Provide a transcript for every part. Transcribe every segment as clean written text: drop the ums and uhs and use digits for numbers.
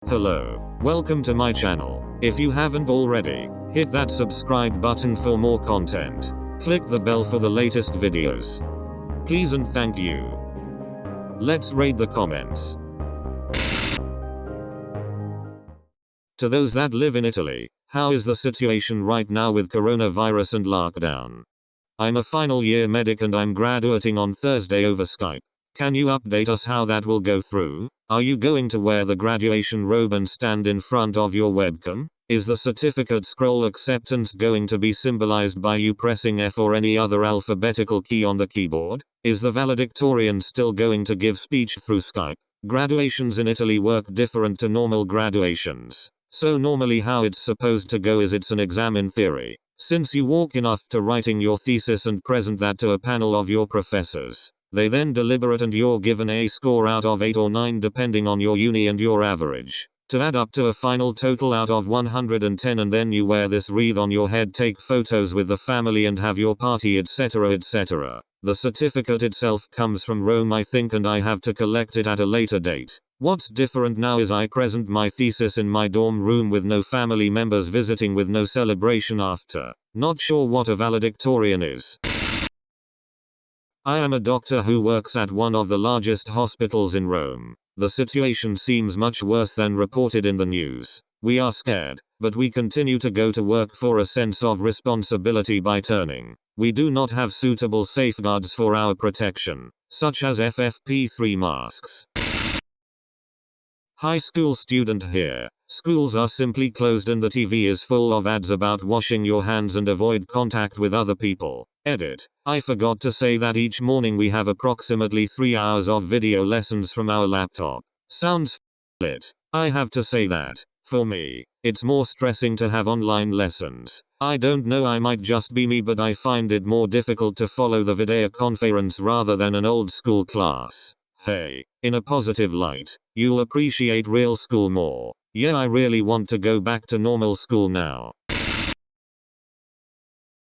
Hello, welcome to my channel. If you haven't already, hit that subscribe button for more content. Click the bell for the latest videos. Please and thank you. Let's raid the comments. To those that live in Italy, how is the situation right now with coronavirus and lockdown? I'm a final year medic and I'm graduating on Thursday over Skype. Can you update us how that will go through? Are you going to wear the graduation robe and stand in front of your webcam? Is the certificate scroll acceptance going to be symbolized by you pressing F or any other alphabetical key on the keyboard? Is the valedictorian still going to give speech through Skype? Graduations in Italy work different to normal graduations. So normally how it's supposed to go is it's an exam in theory. Since you walk in after writing your thesis and present that to a panel of your professors. They then deliberate and you're given a score out of 8 or 9 depending on your uni and your average. To add up to a final total out of 110, and then you wear this wreath on your head, take photos with the family and have your party, etc, etc. The certificate itself comes from Rome I think, and I have to collect it at a later date. What's different now is I present my thesis in my dorm room with no family members visiting, with no celebration after. Not sure what a valedictorian is. I am a doctor who works at one of the largest hospitals in Rome. The situation seems much worse than reported in the news. We are scared, but we continue to go to work for a sense of responsibility by turning. We do not have suitable safeguards for our protection, such as FFP3 masks. High school student here. Schools are simply closed and the TV is full of ads about washing your hands and avoid contact with other people. Edit. I forgot to say that each morning we have approximately 3 hours of video lessons from our laptop. Sounds lit. I have to say that, for me, it's more stressing to have online lessons. I don't know, I might just be me, but I find it more difficult to follow the video conference rather than an old school class. Hey, in a positive light, you'll appreciate real school more. Yeah, I really want to go back to normal school now.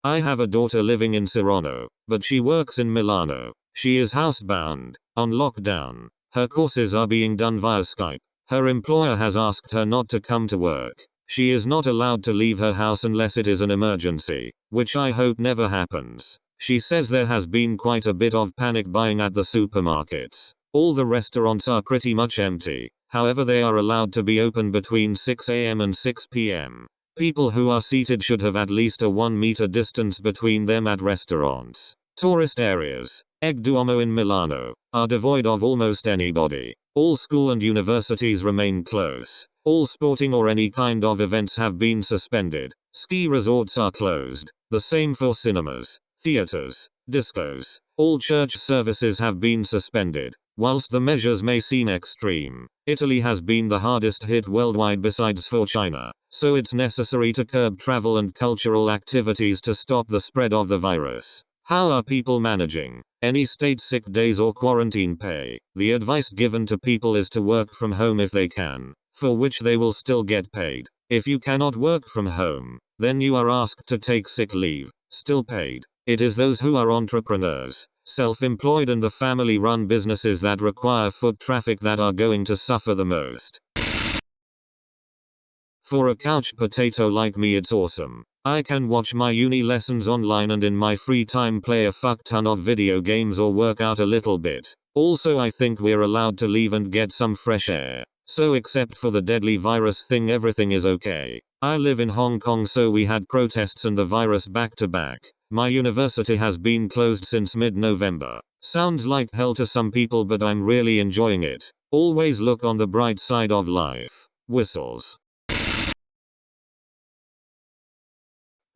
I have a daughter living in Serrano, but she works in Milano. She is housebound, on lockdown. Her courses are being done via Skype. Her employer has asked her not to come to work. She is not allowed to leave her house unless it is an emergency, which I hope never happens. She says there has been quite a bit of panic buying at the supermarkets. All the restaurants are pretty much empty. However, they are allowed to be open between 6 a.m. and 6 p.m. People who are seated should have at least a 1 meter distance between them at restaurants. Tourist areas, Egg Duomo in Milano, are devoid of almost anybody. All school and universities remain closed. All sporting or any kind of events have been suspended. Ski resorts are closed. The same for cinemas, theaters, discos. All church services have been suspended. Whilst the measures may seem extreme, Italy has been the hardest hit worldwide besides for China, so it's necessary to curb travel and cultural activities to stop the spread of the virus. How are people managing? Any state sick days or quarantine pay? The advice given to people is to work from home if they can, for which they will still get paid. If you cannot work from home, then you are asked to take sick leave, still paid. It is those who are entrepreneurs, self-employed and the family-run businesses that require foot traffic that are going to suffer the most. For a couch potato like me, it's awesome. I can watch my uni lessons online and in my free time play a fuck ton of video games or work out a little bit. Also, I think we're allowed to leave and get some fresh air. So except for the deadly virus thing, everything is okay. I live in Hong Kong, so we had protests and the virus back to back. My university has been closed since mid-November. Sounds like hell to some people, but I'm really enjoying it. Always look on the bright side of life. Whistles.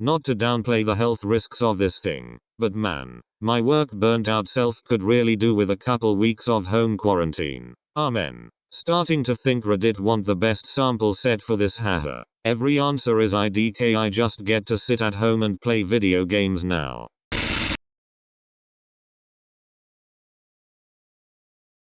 Not to downplay the health risks of this thing, but man, my work burnt out self could really do with a couple weeks of home quarantine. Amen. Starting to think Reddit want the best sample set for this, haha. Every answer is IDK, I just get to sit at home and play video games now.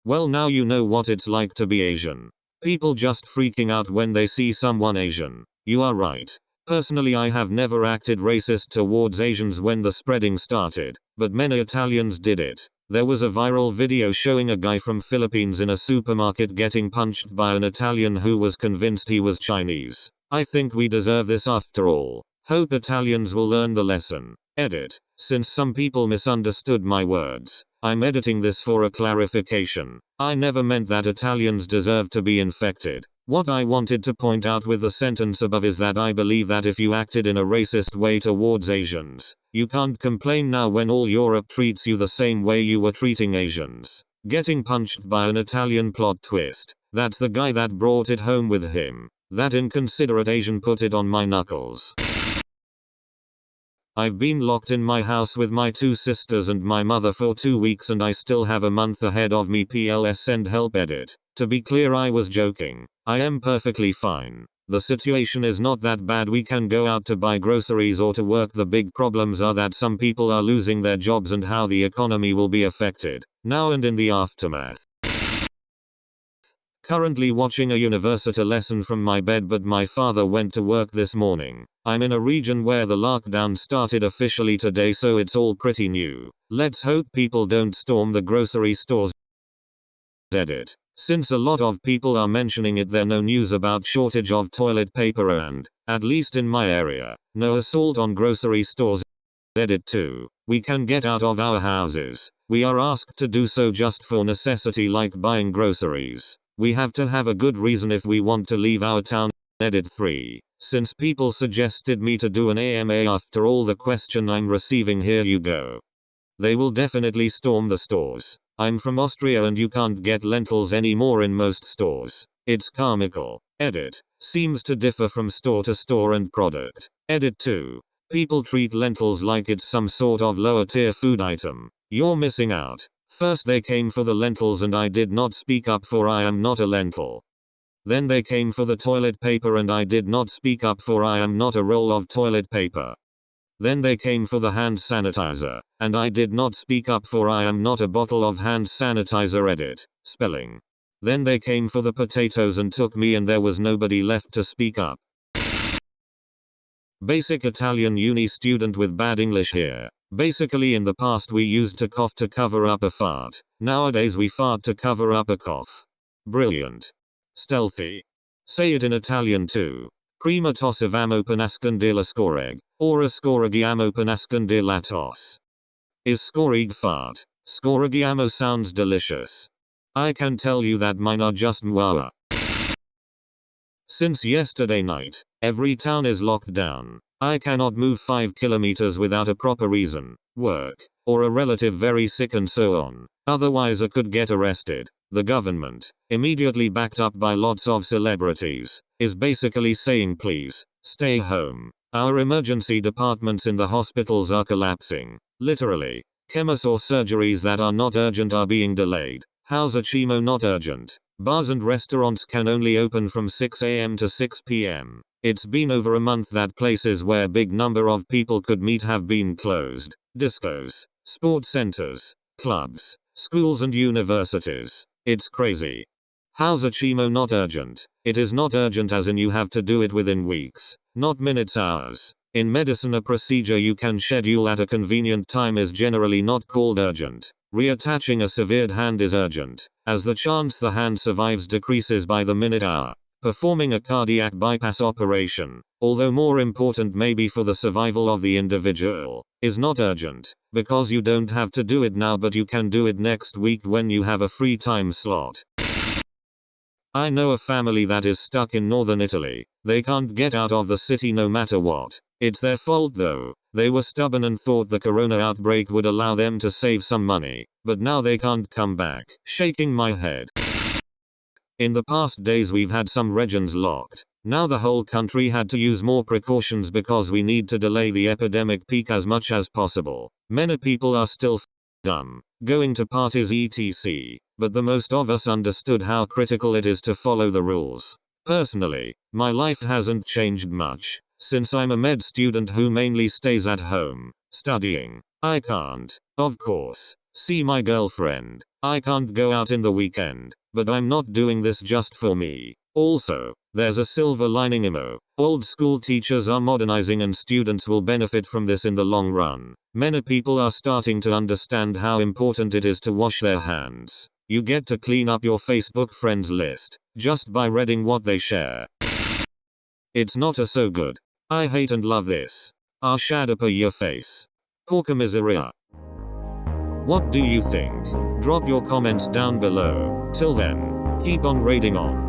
Well, now you know what it's like to be Asian. People just freaking out when they see someone Asian. You are right. Personally, I have never acted racist towards Asians when the spreading started, but many Italians did it. There was a viral video showing a guy from Philippines in a supermarket getting punched by an Italian who was convinced he was Chinese. I think we deserve this after all. Hope Italians will learn the lesson. Edit. Since some people misunderstood my words, I'm editing this for a clarification. I never meant that Italians deserve to be infected. What I wanted to point out with the sentence above is that I believe that if you acted in a racist way towards Asians, you can't complain now when all Europe treats you the same way you were treating Asians. Getting punched by an Italian plot twist. That's the guy that brought it home with him. That inconsiderate Asian put it on my knuckles. I've been locked in my house with my 2 sisters and my mother for 2 weeks and I still have a month ahead of me. PLS send help. Edit. To be clear, I was joking. I am perfectly fine. The situation is not that bad. We can go out to buy groceries or to work. The big problems are that some people are losing their jobs and how the economy will be affected now and in the aftermath. Currently watching a university lesson from my bed, but my father went to work this morning. I'm in a region where the lockdown started officially today, so it's all pretty new. Let's hope people don't storm the grocery stores. Edit. Since a lot of people are mentioning it, there's no news about shortage of toilet paper and, at least in my area, no assault on grocery stores. Edit 2. We can get out of our houses. We are asked to do so just for necessity like buying groceries. We have to have a good reason if we want to leave our town. Edit 3. Since people suggested me to do an AMA after all the question I'm receiving, here you go. They will definitely storm the stores. I'm from Austria and you can't get lentils anymore in most stores. It's comical. Edit. Seems to differ from store to store and product. Edit 2. People treat lentils like it's some sort of lower tier food item. You're missing out. First they came for the lentils and I did not speak up, for I am not a lentil. Then they came for the toilet paper and I did not speak up, for I am not a roll of toilet paper. Then they came for the hand sanitizer, and I did not speak up, for I am not a bottle of hand sanitizer. Edit. Spelling. Then they came for the potatoes and took me and there was nobody left to speak up. Basic Italian uni student with bad English here. Basically, in the past we used to cough to cover up a fart. Nowadays we fart to cover up a cough. Brilliant. Stealthy. Say it in Italian too. Prima tossivamo per nascondere la scoreg. Ora scorreggiamo per nascondere la tosse. Is scorreg fart? Scorreggiamo sounds delicious. I can tell you that mine are just mwah. Since yesterday night, every town is locked down. I cannot move 5 kilometers without a proper reason, work, or a relative very sick and so on. Otherwise I could get arrested. The government, immediately backed up by lots of celebrities, is basically saying please, stay home. Our emergency departments in the hospitals are collapsing. Literally. Chems or surgeries that are not urgent are being delayed. How's a chemo not urgent? Bars and restaurants can only open from 6 a.m. to 6 p.m. It's been over a month that places where big number of people could meet have been closed. Discos, sports centers, clubs, schools and universities. It's crazy. How's a chemo not urgent? It is not urgent as in you have to do it within weeks, not minutes, hours. In medicine, a procedure you can schedule at a convenient time is generally not called urgent. Reattaching a severed hand is urgent, as the chance the hand survives decreases by the minute hour. Performing a cardiac bypass operation, although more important maybe for the survival of the individual, is not urgent, because you don't have to do it now but you can do it next week when you have a free time slot. I know a family that is stuck in northern Italy. They can't get out of the city no matter what. It's their fault though. They were stubborn and thought the corona outbreak would allow them to save some money, but now they can't come back. Shaking my head. In the past days we've had some regions locked. Now the whole country had to use more precautions because we need to delay the epidemic peak as much as possible. Many people are still dumb, going to parties etc. But the most of us understood how critical it is to follow the rules. Personally, my life hasn't changed much, since I'm a med student who mainly stays at home, studying. I can't, of course, see my girlfriend. I can't go out in the weekend, but I'm not doing this just for me. Also, there's a silver lining emo. Old school teachers are modernizing and students will benefit from this in the long run. Many people are starting to understand how important it is to wash their hands. You get to clean up your Facebook friends list just by reading what they share. It's not a so good. I hate and love this. Arshadapa your face. Porca miseria. What do you think? Drop your comments down below. Till then, keep on raiding on.